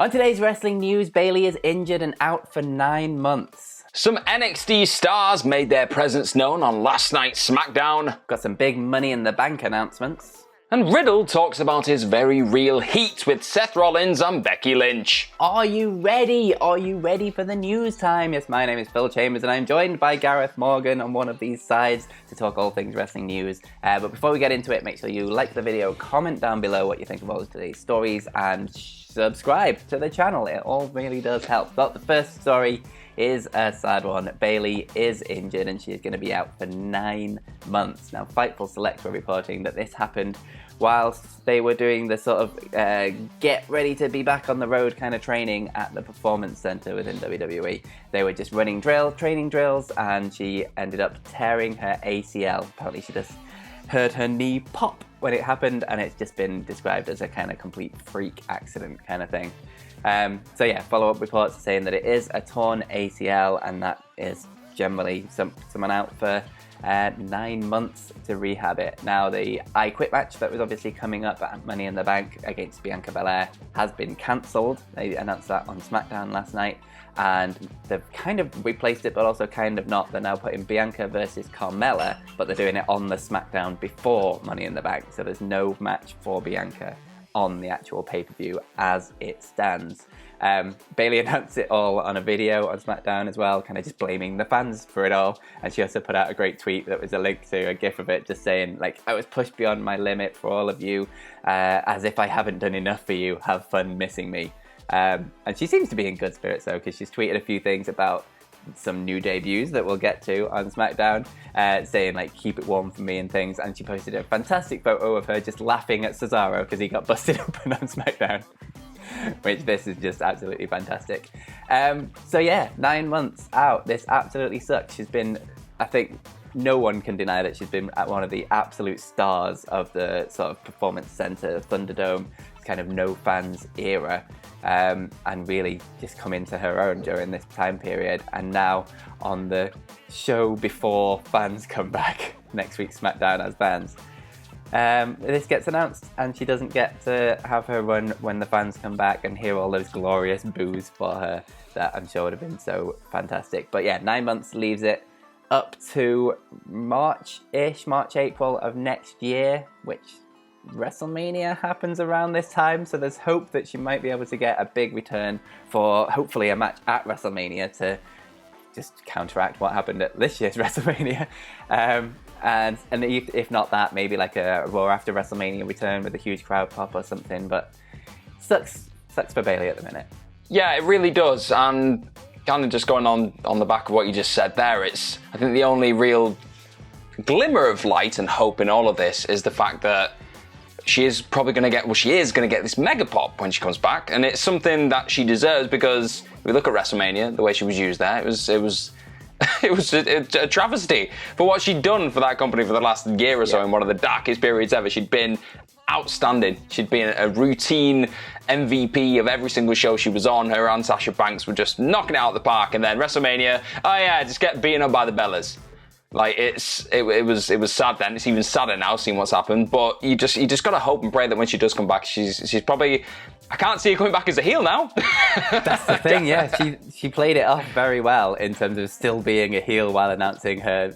On today's wrestling news, Bayley is injured and out for 9 months. Some NXT stars made their presence known on last night's SmackDown. Got some big Money in the Bank announcements. And Riddle talks about his very real heat with Seth Rollins and Becky Lynch. Are you ready? Are you ready for the news time? Yes, my name is Phil Chambers and I'm joined by Gareth Morgan on one of these sides to talk all things wrestling news. But before we get into it, make sure you like the video, comment down below what you think of all of today's stories, and subscribe to the channel. It all really does help. But the first story is a sad one. Bayley is injured and she is going to be out for 9 months. Now, Fightful Select were reporting that this happened whilst they were doing the sort of get ready to be back on the road kind of training at the Performance Center within WWE. They were just running training drills, and she ended up tearing her ACL. Apparently she just heard her knee pop when it happened, and it's just been described as a kind of complete freak accident kind of thing. So yeah, follow-up reports are saying that it is a torn ACL, and that is generally someone out for 9 months to rehab it. Now, the I Quit match that was obviously coming up at Money in the Bank against Bianca Belair has been cancelled. They announced that on SmackDown last night, and they've kind of replaced it, but also kind of not. They're now putting Bianca versus Carmella, but they're doing it on the SmackDown before Money in the Bank, so there's no match for Bianca on the actual pay-per-view as it stands. Bayley announced it all on a video on SmackDown as well, kind of just blaming the fans for it all. And she also put out a great tweet that was a link to a gif of it, just saying, like, I was pushed beyond my limit for all of you, as if I haven't done enough for you. Have fun missing me. And she seems to be in good spirits though, because she's tweeted a few things about some new debuts that we'll get to on SmackDown, saying like keep it warm for me and things, and she posted a fantastic photo of her just laughing at Cesaro because he got busted open on SmackDown, which this is just absolutely fantastic. So yeah, 9 months out. This absolutely sucks. She's been, I think no one can deny that she's been at one of the absolute stars of the sort of Performance Center, Thunderdome, kind of no fans era, and really just come into her own during this time period. And now on the show before fans come back, next week's SmackDown as fans, this gets announced and she doesn't get to have her run when the fans come back and hear all those glorious boos for her that I'm sure would have been so fantastic. But yeah, 9 months leaves it up to March-ish, March-April of next year, which WrestleMania happens around this time, so there's hope that she might be able to get a big return for hopefully a match at WrestleMania to just counteract what happened at this year's WrestleMania. And if not that, maybe like a Raw after WrestleMania return with a huge crowd pop or something. But sucks for Bayley at the minute. Yeah, it really does. And kind of just going on the back of what you just said there, I think the only real glimmer of light and hope in all of this is the fact that she is probably going to get, she is going to get this mega pop when she comes back, and it's something that she deserves, because if we look at WrestleMania, the way she was used there, it was a travesty for what she'd done for that company for the last year or so. In one of the darkest periods ever, she'd been outstanding. She'd been a routine MVP of every single show she was on. Her and Sasha Banks were just knocking it out of the park, and then WrestleMania, oh yeah, just get beaten up by the Bellas. Like, it was sad then. It's even sadder now seeing what's happened. But you just gotta hope and pray that when she does come back, she's probably, I can't see her coming back as a heel now. That's the thing, yeah. She played it off very well in terms of still being a heel while announcing her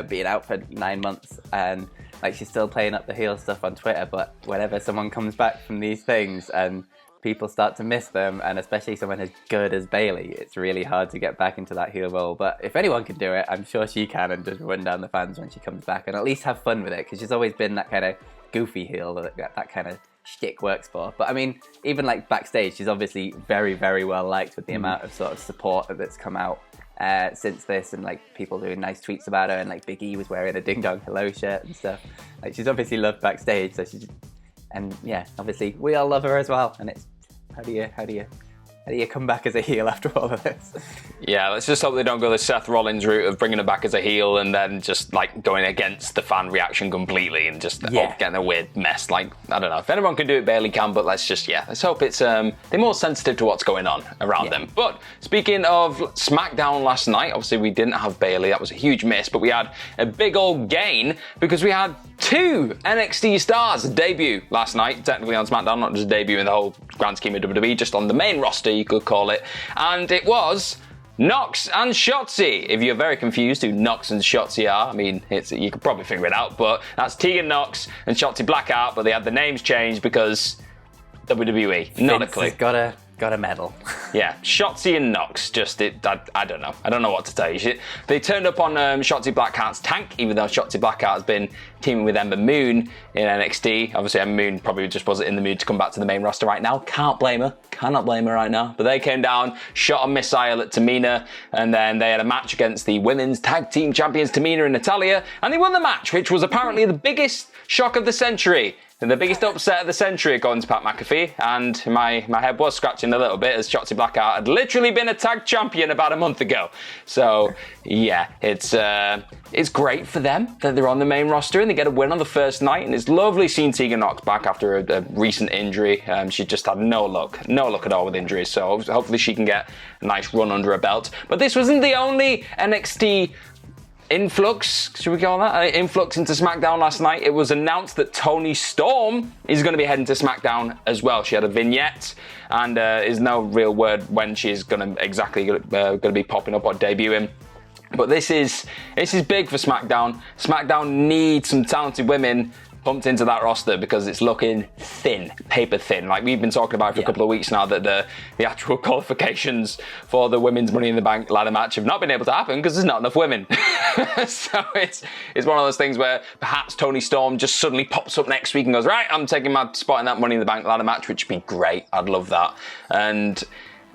being out for 9 months, and like she's still playing up the heel stuff on Twitter. But whenever someone comes back from these things and people start to miss them, and especially someone as good as Bayley, it's really hard to get back into that heel role. But if anyone can do it, I'm sure she can, and just run down the fans when she comes back and at least have fun with it, because she's always been that kind of goofy heel that kind of shtick works for. But I mean, even like backstage, she's obviously very, very well liked with the amount of sort of support that's come out since this, and like people doing nice tweets about her, and like Big E was wearing a Ding Dong Hello shirt and stuff. Like, she's obviously loved backstage, so and yeah, obviously we all love her as well. And it's how do you come back as a heel after all of this? Yeah, let's just hope they don't go the Seth Rollins route of bringing her back as a heel and then just like going against the fan reaction completely and just getting a weird mess. Like, I don't know. If anyone can do it, Bayley can, but let's hope it's they're more sensitive to what's going on around them. But speaking of SmackDown last night, obviously we didn't have Bayley. That was a huge miss, but we had a big old gain because we had two NXT stars debut last night, technically on SmackDown, not just debut in the whole grand scheme of WWE, just on the main roster, you could call it. And it was Nox and Shotzi. If you're very confused who Nox and Shotzi are, I mean, you could probably figure it out, but that's Tegan Nox and Shotzi Blackheart, but they had the names changed because WWE. Not a clue. Got a medal. Yeah, Shotzi and Nox, I don't know. I don't know what to tell you. They turned up on Shotzi Blackheart's tank, even though Shotzi Blackheart has been teaming with Ember Moon in NXT. Obviously, Ember Moon probably just wasn't in the mood to come back to the main roster right now. Can't blame her. Cannot blame her right now. But they came down, shot a missile at Tamina, and then they had a match against the women's tag team champions Tamina and Natalya, and they won the match, which was apparently the biggest shock of the century. And the biggest upset of the century, according to Pat McAfee, and my head was scratching a little bit as Shotzi Blackheart had literally been a tag champion about a month ago. So yeah, it's great for them that they're on the main roster and they get a win on the first night. And it's lovely seeing Tegan Nox back after a recent injury. She just had no luck at all with injuries. So hopefully she can get a nice run under her belt. But this wasn't the only NXT influx, should we call that? Influx into SmackDown last night. It was announced that Toni Storm is going to be heading to SmackDown as well. She had a vignette, and is no real word when she's going to be popping up or debuting. But this is big for SmackDown. SmackDown needs some talented women pumped into that roster because it's looking thin, paper thin. Like we've been talking about for a couple of weeks now, that the actual qualifications for the women's Money in the Bank ladder match have not been able to happen because there's not enough women. So it's one of those things where perhaps Toni Storm just suddenly pops up next week and goes, right, I'm taking my spot in that Money in the Bank ladder match, which would be great. I'd love that. And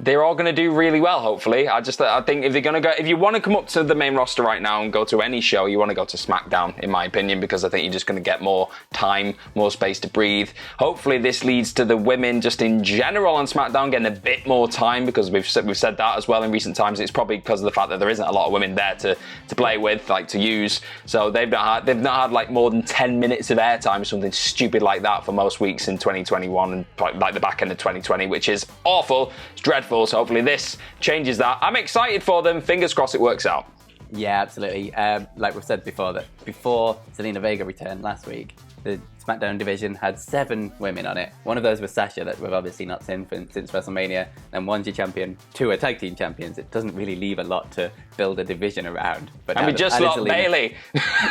they're all going to do really well, hopefully. I think if you want to come up to the main roster right now and go to any show, you want to go to SmackDown, in my opinion, because I think you're just going to get more time, more space to breathe. Hopefully this leads to the women just in general on SmackDown getting a bit more time, because we've said that as well in recent times. It's probably because of the fact that there isn't a lot of women there to play with, like to use. So they've not had like more than 10 minutes of airtime, something stupid like that for most weeks in 2021 and like the back end of 2020, which is awful. It's dreadful. So hopefully this changes that. I'm excited for them. Fingers crossed it works out. Yeah, absolutely. Like we've said before, that before Zelina Vega returned last week, the SmackDown division had 7 women on it. One of those was Sasha, that we've obviously not seen since WrestleMania. And one's your champion, 2 are tag team champions. It doesn't really leave a lot to build a division around. But and we just lost Bayley.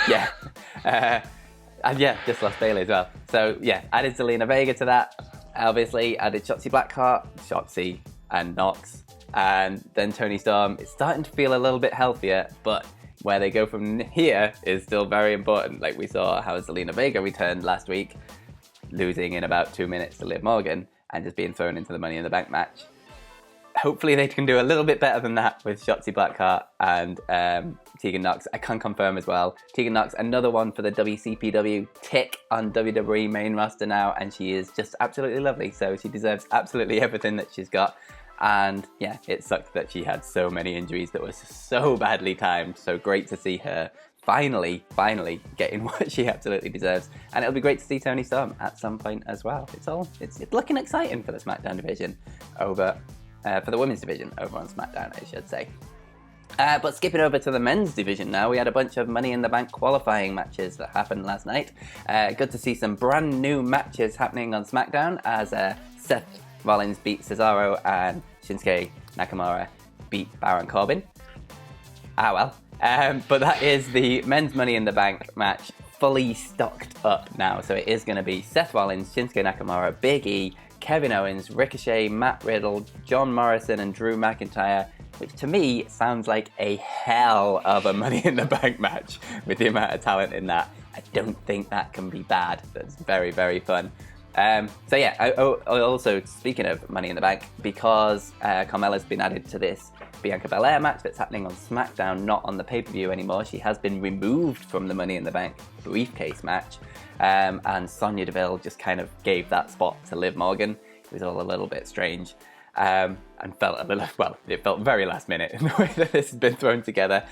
Yeah. And yeah, just lost Bayley as well. So yeah, added Zelina Vega to that. Obviously added Shotzi Blackheart, and Nox, and then Toni Storm. It's starting to feel a little bit healthier, but where they go from here is still very important. Like we saw how Zelina Vega returned last week, losing in about 2 minutes to Liv Morgan and just being thrown into the Money in the Bank match. Hopefully they can do a little bit better than that with Shotzi Blackheart and Tegan Nox. I can confirm as well. Tegan Nox, another one for the WCPW tick on WWE main roster now, and she is just absolutely lovely. So she deserves absolutely everything that she's got. And yeah, it sucked that she had so many injuries that was so badly timed. So great to see her finally getting what she absolutely deserves. And it'll be great to see Toni Storm at some point as well. It's looking exciting for the SmackDown division for the women's division over on SmackDown, I should say. But skipping over to the men's division now, we had a bunch of Money in the Bank qualifying matches that happened last night. Good to see some brand new matches happening on SmackDown as Seth Rollins beat Cesaro and Shinsuke Nakamura beat Baron Corbin. Well. But that is the men's Money in the Bank match fully stocked up now. So it is going to be Seth Rollins, Shinsuke Nakamura, Big E, Kevin Owens, Ricochet, Matt Riddle, John Morrison and Drew McIntyre, which to me sounds like a hell of a Money in the Bank match with the amount of talent in that. I don't think that can be bad. That's very, very fun. So yeah, I also, speaking of Money in the Bank, because Carmella's been added to this Bianca Belair match that's happening on SmackDown, not on the pay-per-view anymore. She has been removed from the Money in the Bank briefcase match. And Sonya Deville just kind of gave that spot to Liv Morgan. It was all a little bit strange. And it felt very last minute in the way that this has been thrown together.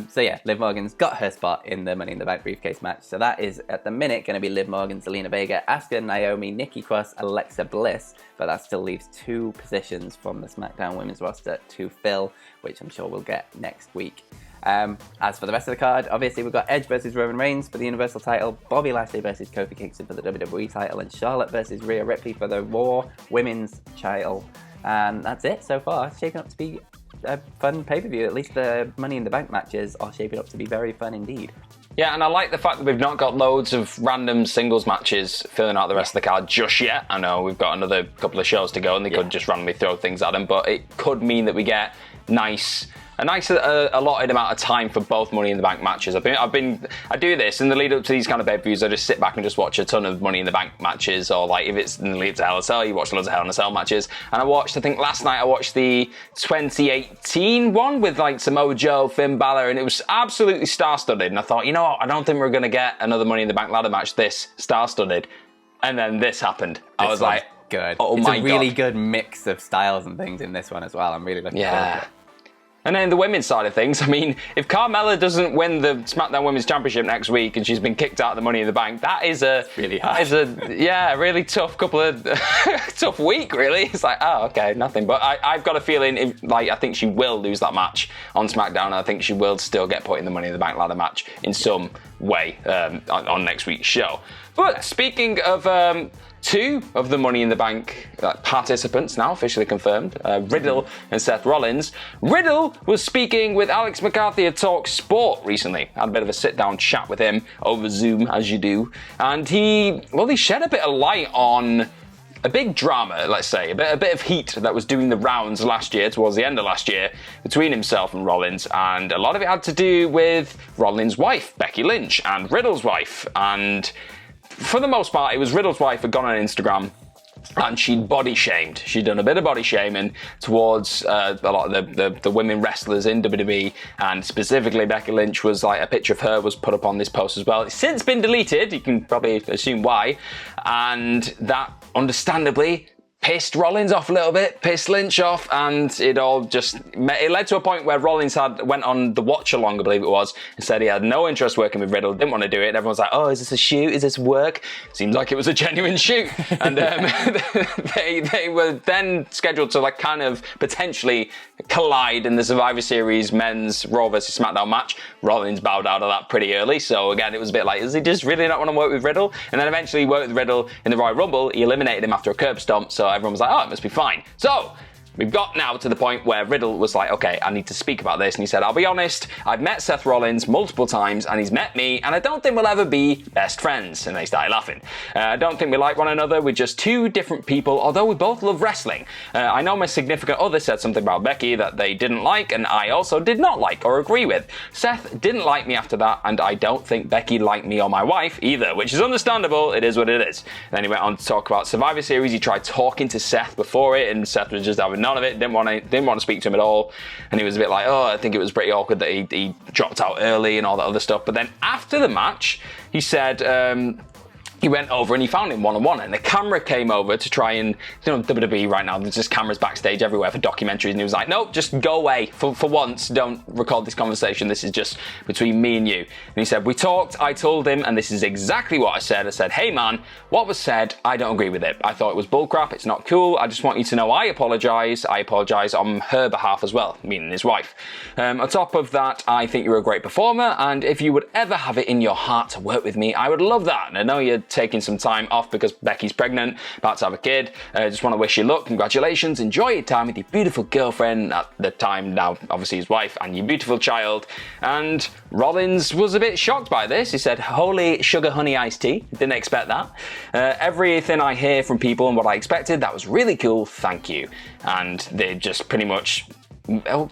So yeah, Liv Morgan's got her spot in the Money in the Bank briefcase match. So that is, at the minute, going to be Liv Morgan, Zelina Vega, Asuka, Naomi, Nikki Cross, Alexa Bliss. But that still leaves 2 positions from the SmackDown women's roster to fill, which I'm sure we'll get next week. As for the rest of the card, obviously we've got Edge versus Roman Reigns for the Universal title, Bobby Lashley versus Kofi Kingston for the WWE title, and Charlotte versus Rhea Ripley for the Raw Women's title. And that's it so far. It's shaping up to be a fun pay-per-view. At least the Money in the Bank matches are shaping up to be very fun indeed. Yeah, and I like the fact that we've not got loads of random singles matches filling out the rest of the card just yet. I know we've got another couple of shows to go and they could just randomly throw things at them, but it could mean that we get a nice allotted amount of time for both Money in the Bank matches. I do this in the lead up to these kind of pay-per-views. I just sit back and just watch a ton of Money in the Bank matches, or like if it's in the lead up to Hell in a Cell, you watch loads of Hell in a Cell matches. And I think last night I watched the 2018 one with like Samoa Joe, Finn Balor, and it was absolutely star-studded. And I thought, you know what, I don't think we're going to get another Money in the Bank ladder match this star-studded. And then this happened. I was like, good. Oh it's my a really God. good mix of styles and things in this one as well. I'm really looking forward to it. And then the women's side of things, I mean, if Carmella doesn't win the SmackDown Women's Championship next week and she's been kicked out of the Money in the Bank, that is really really tough tough week, really. It's like, oh, okay, nothing. But I've got a feeling, I think she will lose that match on SmackDown, and I think she will still get put in the Money in the Bank ladder match in some way on next week's show. But speaking of two of the Money in the Bank participants now officially confirmed, Riddle and Seth Rollins. Riddle was speaking with Alex McCarthy at Talk Sport recently. Had a bit of a sit-down chat with him over Zoom, as you do. And he shed a bit of light on a big drama, let's say, a bit of heat that was doing the rounds last year, towards the end of last year, between himself and Rollins, and a lot of it had to do with Rollins' wife, Becky Lynch, and Riddle's wife, and for the most part, it was Riddle's wife had gone on Instagram and she'd body shamed. She'd done a bit of body shaming towards a lot of the women wrestlers in WWE, and specifically Becky Lynch was like, a picture of her was put up on this post as well. It's since been deleted, you can probably assume why, and that understandably pissed Rollins off a little bit, pissed Lynch off, and it led to a point where Rollins went on the watch along, I believe it was, and said he had no interest working with Riddle, didn't want to do it, and everyone's like, oh, is this a shoot? Is this work? Seems like it was a genuine shoot. And they were then scheduled to kind of potentially collide in the Survivor Series men's Raw vs SmackDown match. Rollins bowed out of that pretty early, so again, it was a bit like, does he just really not want to work with Riddle? And then eventually he worked with Riddle in the Royal Rumble. He eliminated him after a curb stomp, so everyone was like, oh, it must be fine. So we've got now to the point where Riddle was like, okay, I need to speak about this. And he said, I'll be honest, I've met Seth Rollins multiple times and he's met me, and I don't think we'll ever be best friends. And they started laughing. I don't think we like one another. We're just two different people, although we both love wrestling. I know my significant other said something about Becky that they didn't like, and I also did not like or agree with. Seth didn't like me after that, and I don't think Becky liked me or my wife either, which is understandable. It is what it is. Then he went on to talk about Survivor Series. He tried talking to Seth before it, and Seth was just having none of it, didn't want to speak to him at all, and he was a bit like, oh, I think it was pretty awkward that he dropped out early and all that other stuff. But then after the match, he said he went over and he found him one-on-one, and the camera came over to try and, WWE right now, there's just cameras backstage everywhere for documentaries, and he was like, nope, just go away for once, don't record this conversation, this is just between me and you. And he said, we talked, I told him, and this is exactly what I said. I said, hey man, what was said, I don't agree with it. I thought it was bullcrap, it's not cool, I just want you to know I apologise on her behalf as well, meaning his wife. On top of that, I think you're a great performer, and if you would ever have it in your heart to work with me, I would love that. And I know you're taking some time off because Becky's pregnant, about to have a kid. Just want to wish you luck, congratulations, enjoy your time with your beautiful girlfriend, at the time now obviously his wife, and your beautiful child. And Rollins was a bit shocked by this. He said, holy sugar honey iced tea, didn't expect that. Everything I hear from people and what I expected, that was really cool, thank you. And they just pretty much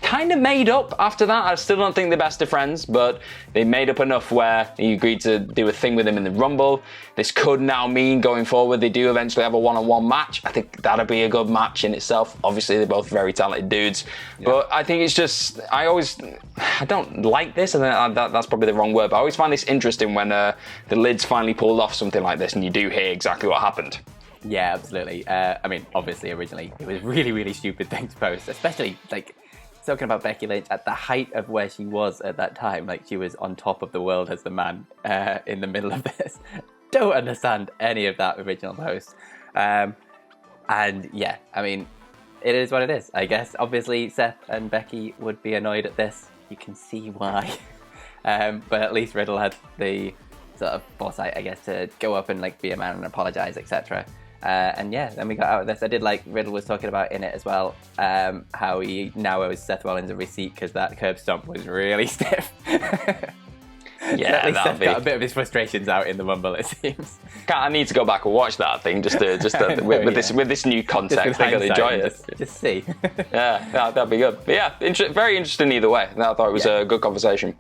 kind of made up after that. I still don't think they're best of friends, but they made up enough where he agreed to do a thing with him in the Rumble. This could now mean going forward they do eventually have a one-on-one match. I think that'd be a good match in itself. Obviously they're both very talented dudes, but I think it's just, I don't like this, and that's probably the wrong word, but I always find this interesting when the lid's finally pulled off something like this and you do hear exactly what happened. Yeah, absolutely. I mean, obviously, originally, it was really, really stupid thing to post, especially, talking about Becky Lynch at the height of where she was at that time. She was on top of the world as the man in the middle of this. Don't understand any of that original post. And yeah, I mean, it is what it is, I guess. Obviously, Seth and Becky would be annoyed at this. you can see why. But at least Riddle had the sort of foresight, I guess, to go up and like be a man and apologize, etc. And yeah, then we got out of this. I did like Riddle was talking about in it as well, how he now owes Seth Rollins a receipt because that curb stomp was really stiff. Yeah, at least Seth got a bit of his frustrations out in the Rumble, it seems. I need to go back and watch that thing with this new context. I think I'll enjoy it. Just see. Yeah, that'd be good. But yeah, very interesting either way. I thought it was a good conversation.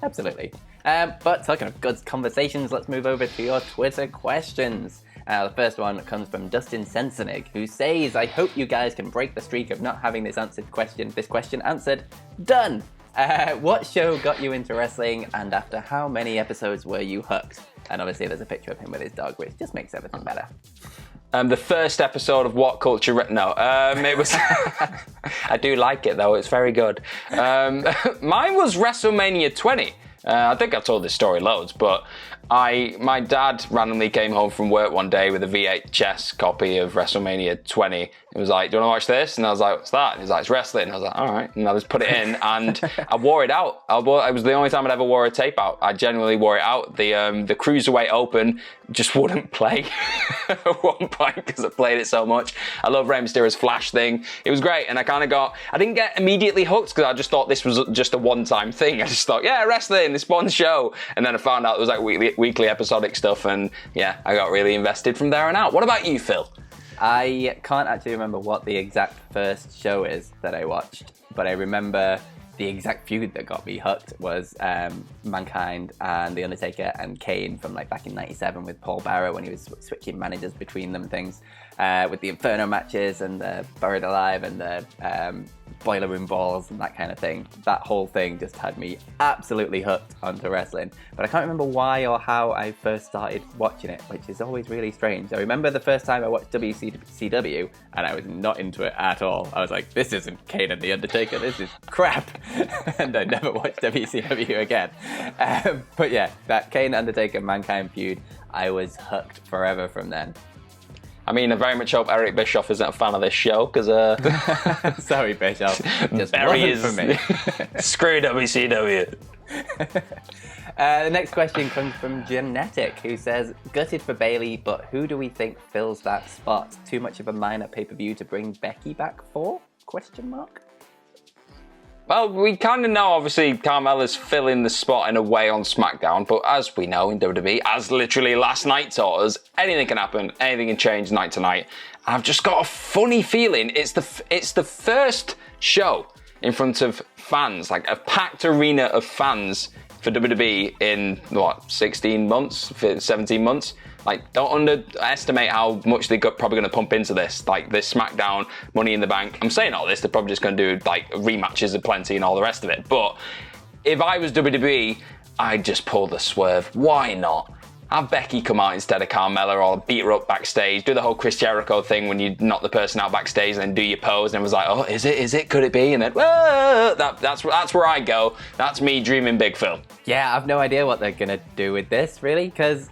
Absolutely. But talking of good conversations, let's move over to your Twitter questions. The first one comes from Dustin Sensenig, who says, I hope you guys can break the streak of not having this question answered. Done! What show got you into wrestling, and after how many episodes were you hooked? And obviously there's a picture of him with his dog, which just makes everything better. The first episode of WhatCulture... No, it was... I do like it, though. It's very good. Mine was WrestleMania 20. I think I've told this story loads, but my dad randomly came home from work one day with a VHS copy of WrestleMania 20. He was like, do you want to watch this? And I was like, what's that? And he's like, it's wrestling. And I was like, all right. And I just put it in, and I wore it out. It was the only time I'd ever wore a tape out. I genuinely wore it out. The Cruiserweight Open just wouldn't play at one point because I played it so much. I love Rey Mysterio's Flash thing. It was great, and I didn't get immediately hooked because I just thought this was just a one-time thing. I just thought, yeah, wrestling, this one show. And then I found out it was like weekly episodic stuff, and yeah, I got really invested from there on out. What about you, Phil? I can't actually remember what the exact first show is that I watched, but I remember the exact feud that got me hooked was Mankind and The Undertaker and Kane from like back in '97 with Paul Bearer when he was switching managers between them, things with the Inferno matches and the Buried Alive and the Boiler Room Balls and that kind of thing. That whole thing just had me absolutely hooked onto wrestling. But I can't remember why or how I first started watching it, which is always really strange. I remember the first time I watched WCW and I was not into it at all. I was like, this isn't Kane and The Undertaker, this is crap. And I never watched WCW again. But yeah, that Kane, Undertaker, Mankind feud, I was hooked forever from then. I mean, I very much hope Eric Bischoff isn't a fan of this show, because... Sorry, Bischoff. Just Barry wasn't for me. Screw WCW. The next question comes from Genetic, who says, gutted for Bayley, but who do we think fills that spot? Too much of a minor pay-per-view to bring Becky back for? ? Well, we kind of know, obviously, Carmella's filling the spot in a way on SmackDown, but as we know in WWE, as literally last night taught us, anything can happen, anything can change night to night. And I've just got a funny feeling it's the first show in front of fans, like a packed arena of fans for WWE in, 16 months, 17 months? Like, don't underestimate how much they're probably going to pump into this. Like, this SmackDown, Money in the Bank. I'm saying all this, they're probably just going to do, like, rematches aplenty and all the rest of it. But if I was WWE, I'd just pull the swerve. Why not? Have Becky come out instead of Carmella, or beat her up backstage. Do the whole Chris Jericho thing when you knock the person out backstage and then do your pose. And it was like, oh, is it? Could it be? And then, whoa, that's where I go. That's me dreaming big, Phil. Yeah, I've no idea what they're going to do with this, really, because...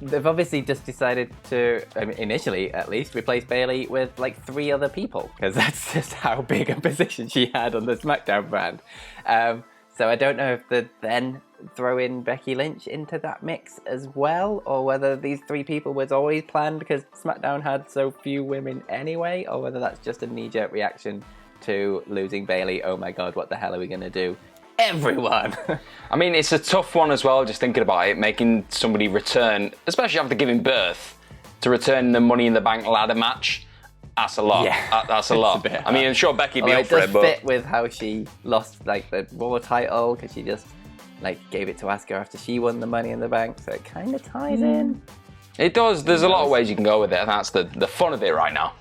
they've obviously just decided to, initially at least, replace Bayley with like 3 other people, because that's just how big a position she had on the SmackDown brand. So I don't know if they then throw in Becky Lynch into that mix as well, or whether these 3 people was always planned because SmackDown had so few women anyway, or whether that's just a knee-jerk reaction to losing Bayley. Oh my god, what the hell are we going to do? Everyone! I mean, it's a tough one as well, just thinking about it, making somebody return, especially after giving birth, to return in the Money in the Bank ladder match. That's a lot. Yeah. That's a lot. I mean, I'm sure Becky'd be up for it, but... It does fit with how she lost, like, the Raw title, because she just, like, gave it to Asuka after she won the Money in the Bank, so it kind of ties in. It does. There's a lot of ways you can go with it, and that's the fun of it right now.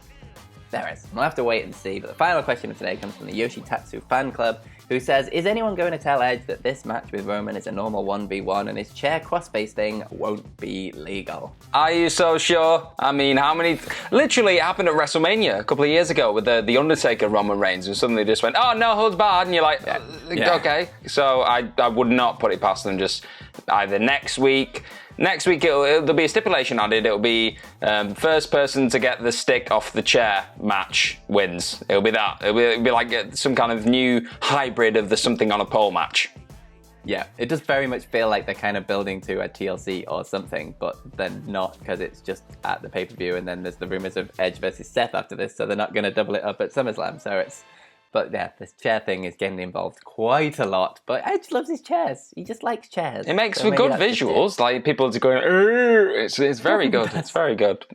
There is. We'll have to wait and see, but the final question of today comes from the Yoshitatsu fan club, who says, is anyone going to tell Edge that this match with Roman is a normal 1v1 and his chair crossface thing won't be legal? Are you so sure? I mean, how many... Literally, it happened at WrestleMania a couple of years ago with the Undertaker Roman Reigns, and suddenly just went, oh, no holds barred, and you're like, okay. So I would not put it past them, just either next week, Next week, there'll be a stipulation added. It'll be first person to get the stick off the chair match wins. It'll be that. It'll be like some kind of new hybrid of the something on a pole match. Yeah, it does very much feel like they're kind of building to a TLC or something, but then not, because it's just at the pay-per-view, and then there's the rumours of Edge versus Seth after this, so they're not going to double it up at SummerSlam, so it's... But yeah, this chair thing is getting involved quite a lot. But Edge loves his chairs. He just likes chairs. It makes for good visuals. Like, people are going, it's very good. It's very good.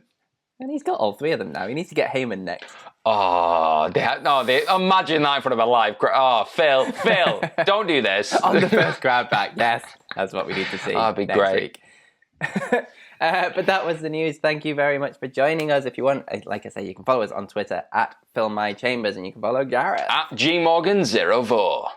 And he's got all three of them now. He needs to get Heyman next. Oh, imagine that in front of a live crowd. Oh, Phil, don't do this. On the first crowd back, yes. That's what we need to see. That'd be great. Week. But that was the news. Thank you very much for joining us. If you want, like I say, you can follow us on Twitter at FillMyChambers, and you can follow Gareth at GMorgan04.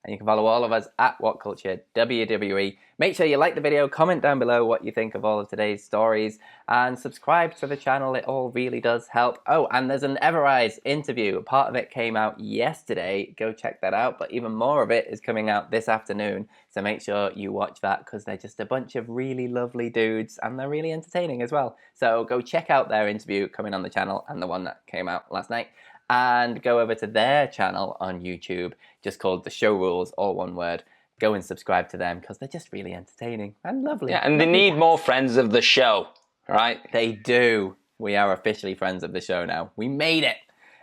And you can follow all of us at WhatCulture WWE. Make sure you like the video, comment down below what you think of all of today's stories, and subscribe to the channel. It all really does help. Oh, and there's an Everrise interview. Part of it came out yesterday. Go check that out. But even more of it is coming out this afternoon. So make sure you watch that, because they're just a bunch of really lovely dudes, and they're really entertaining as well. So go check out their interview coming on the channel, and the one that came out last night. And go over to their channel on YouTube, just called The Show Rules, all one word. Go and subscribe to them, because they're just really entertaining and lovely. Yeah, and they need more friends of the show, right? They do. We are officially friends of the show now. We made it.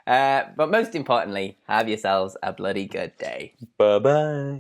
But most importantly, have yourselves a bloody good day. Bye-bye.